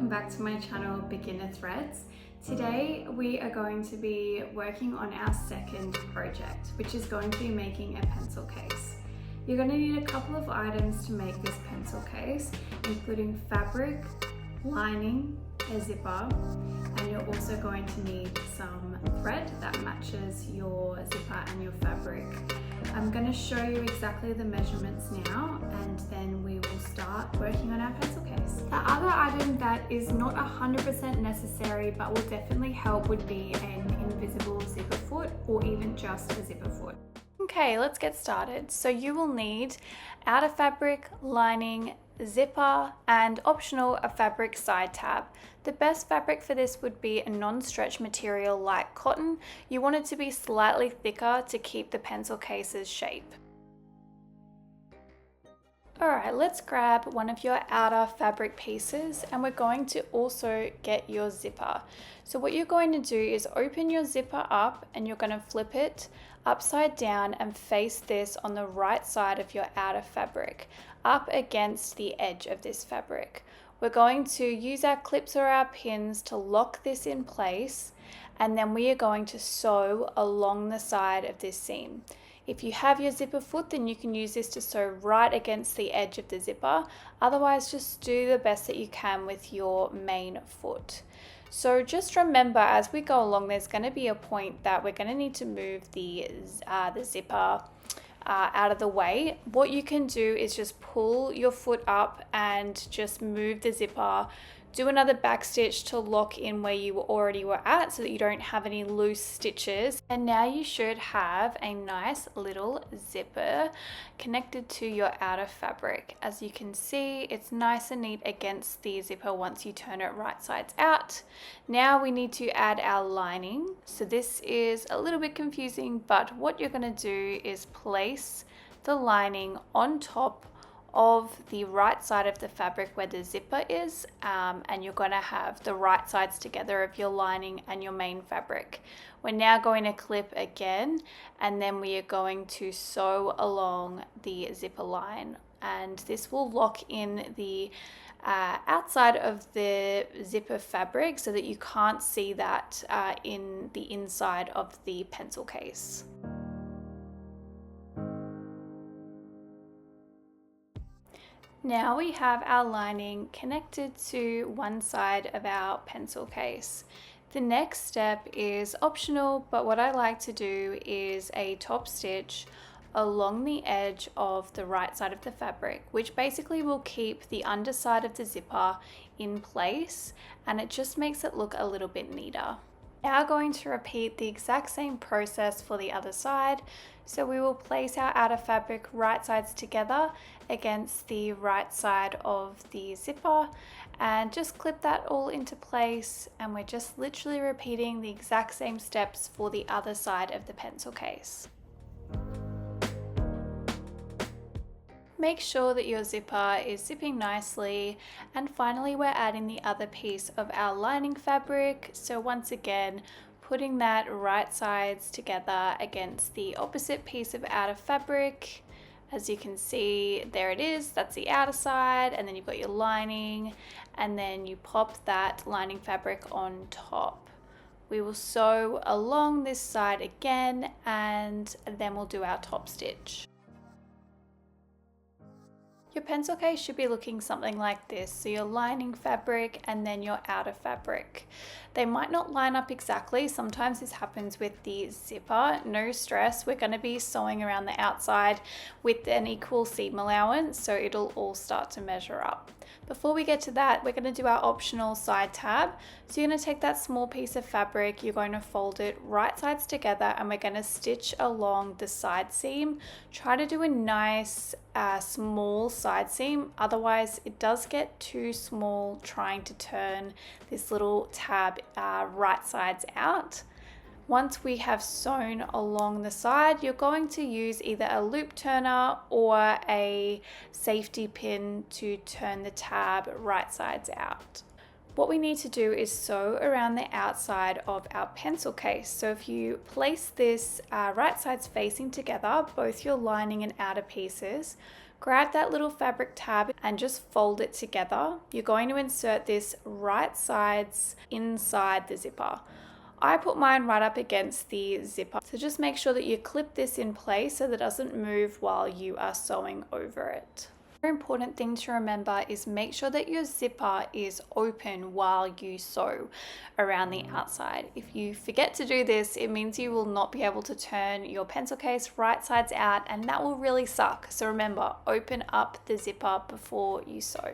back to my channel Beginner Threads. Today we are going to be working on our second project, which is going to be making a pencil case. You're going to need a couple of items to make this pencil case, including fabric, lining, a zipper, and you're also going to need some thread that matches your zipper and your fabric. I'm going to show you exactly the measurements now, and then we will start working on our pencil case. The other item that is not 100% necessary but will definitely help would be an invisible zipper foot or even just a zipper foot. Okay, let's get started. So you will need outer fabric, lining, zipper, and optional a fabric side tab. The best fabric for this would be a non-stretch material like cotton. You want it to be slightly thicker to keep the pencil case's shape. Alright, let's grab one of your outer fabric pieces and we're going to also get your zipper. So what you're going to do is open your zipper up and you're going to flip it upside down and face this on the right side of your outer fabric, up against the edge of this fabric. We're going to use our clips or our pins to lock this in place, and then we are going to sew along the side of this seam. If you have your zipper foot, then you can use this to sew right against the edge of the zipper. Otherwise, just do the best that you can with your main foot. So just remember, as we go along, there's going to be a point that we're going to need to move the zipper out of the way. What you can do is just pull your foot up and just move the zipper. Do another back stitch to lock in where you already were at so that you don't have any loose stitches. And now you should have a nice little zipper connected to your outer fabric. As you can see, it's nice and neat against the zipper once you turn it right sides out. Now we need to add our lining. So this is a little bit confusing, but what you're going to do is place the lining on top of the right side of the fabric where the zipper is, and you're going to have the right sides together of your lining and your main fabric. We're now going to clip again, and then we are going to sew along the zipper line, and this will lock in the outside of the zipper fabric so that you can't see that in the inside of the pencil case. Now we have our lining connected to one side of our pencil case. The next step is optional, but what I like to do is a top stitch along the edge of the right side of the fabric, which basically will keep the underside of the zipper in place, and it just makes it look a little bit neater. Now going to repeat the exact same process for the other side. So we will place our outer fabric right sides together against the right side of the zipper and just clip that all into place, and we're just literally repeating the exact same steps for the other side of the pencil case. Make sure that your zipper is zipping nicely, and finally we're adding the other piece of our lining fabric. So once again, putting that right sides together against the opposite piece of outer fabric. As you can see, there it is, that's the outer side, and then you've got your lining, and then you pop that lining fabric on top. We will sew along this side again, and then we'll do our top stitch. Your pencil case should be looking something like this. So your lining fabric and then your outer fabric. They might not line up exactly. Sometimes this happens with the zipper. No stress. We're going to be sewing around the outside with an equal seam allowance, so it'll all start to measure up. Before we get to that, we're going to do our optional side tab. So you're going to take that small piece of fabric, you're going to fold it right sides together, and we're going to stitch along the side seam. Try to do a nice small side seam, otherwise it does get too small trying to turn this little tab right sides out. Once we have sewn along the side, you're going to use either a loop turner or a safety pin to turn the tab right sides out. What we need to do is sew around the outside of our pencil case. So if you place this right sides facing together, both your lining and outer pieces, Grab that little fabric tab and just fold it together. You're going to insert this right sides inside the zipper. I put mine right up against the zipper. So just make sure that you clip this in place so that it doesn't move while you are sewing over it. Another important thing to remember is make sure that your zipper is open while you sew around the outside. If you forget to do this, it means you will not be able to turn your pencil case right sides out, and that will really suck. So remember, open up the zipper before you sew.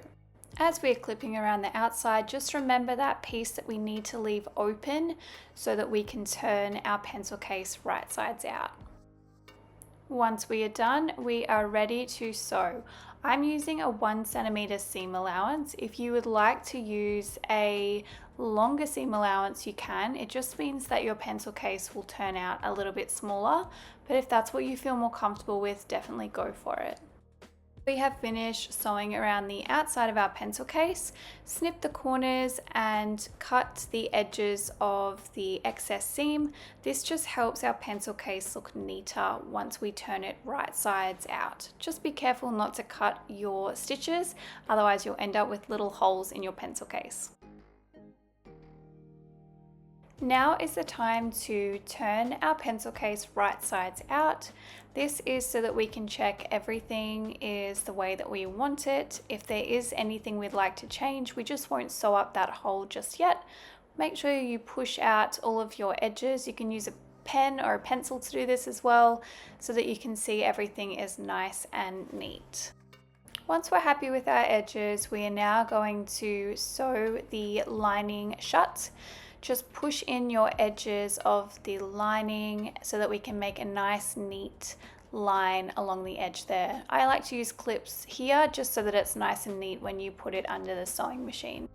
As we're clipping around the outside, just remember that piece that we need to leave open so that we can turn our pencil case right sides out. Once we are done, we are ready to sew. I'm using a 1 centimeter seam allowance. If you would like to use a longer seam allowance, you can. It just means that your pencil case will turn out a little bit smaller, but if that's what you feel more comfortable with, definitely go for it. We have finished sewing around the outside of our pencil case. Snip the corners and cut the edges of the excess seam. This just helps our pencil case look neater once we turn it right sides out. Just be careful not to cut your stitches, otherwise you'll end up with little holes in your pencil case. Now is the time to turn our pencil case right sides out. This is so that we can check everything is the way that we want it. If there is anything we'd like to change, we just won't sew up that hole just yet. Make sure you push out all of your edges. You can use a pen or a pencil to do this as well, so that you can see everything is nice and neat. Once we're happy with our edges, we are now going to sew the lining shut. Just push in your edges of the lining so that we can make a nice neat line along the edge there. I like to use clips here just so that it's nice and neat when you put it under the sewing machine.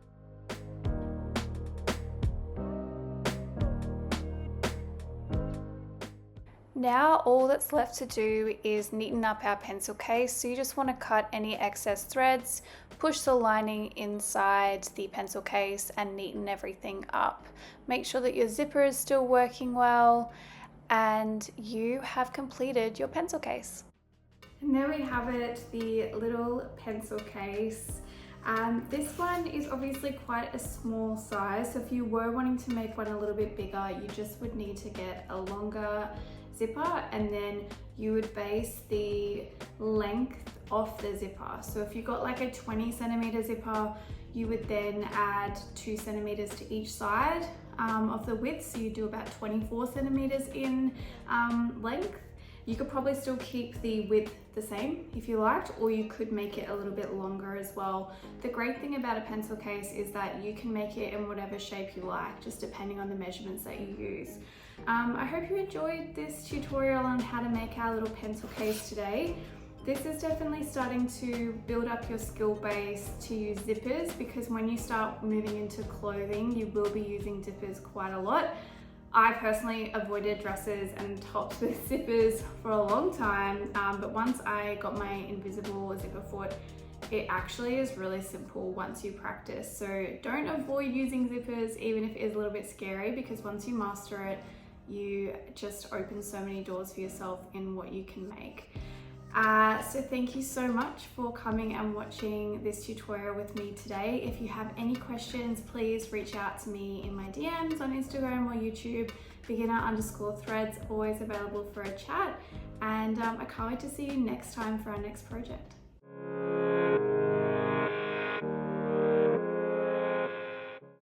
Now all that's left to do is neaten up our pencil case. So you just want to cut any excess threads, push the lining inside the pencil case and neaten everything up. Make sure that your zipper is still working well and you have completed your pencil case. And there we have it, the little pencil case. This one is obviously quite a small size, so if you were wanting to make one a little bit bigger, you just would need to get a longer zipper and then you would base the length off the zipper. So if you got like a 20 centimeter zipper, you would then add 2 centimeters to each side of the width, so you do about 24 centimeters in length. You could probably still keep the width the same if you liked, or you could make it a little bit longer as well. The great thing about a pencil case is that you can make it in whatever shape you like, just depending on the measurements that you use. I hope you enjoyed this tutorial on how to make our little pencil case today. This is definitely starting to build up your skill base to use zippers, because when you start moving into clothing, you will be using zippers quite a lot. I personally avoided dresses and tops with zippers for a long time, but once I got my invisible zipper foot, it actually is really simple once you practice. So don't avoid using zippers, even if it is a little bit scary, because once you master it, you just open so many doors for yourself in what you can make. So thank you so much for coming and watching this tutorial with me today. If you have any questions, please reach out to me in my DMs on Instagram or YouTube, beginner_threads, always available for a chat. And I can't wait to see you next time for our next project.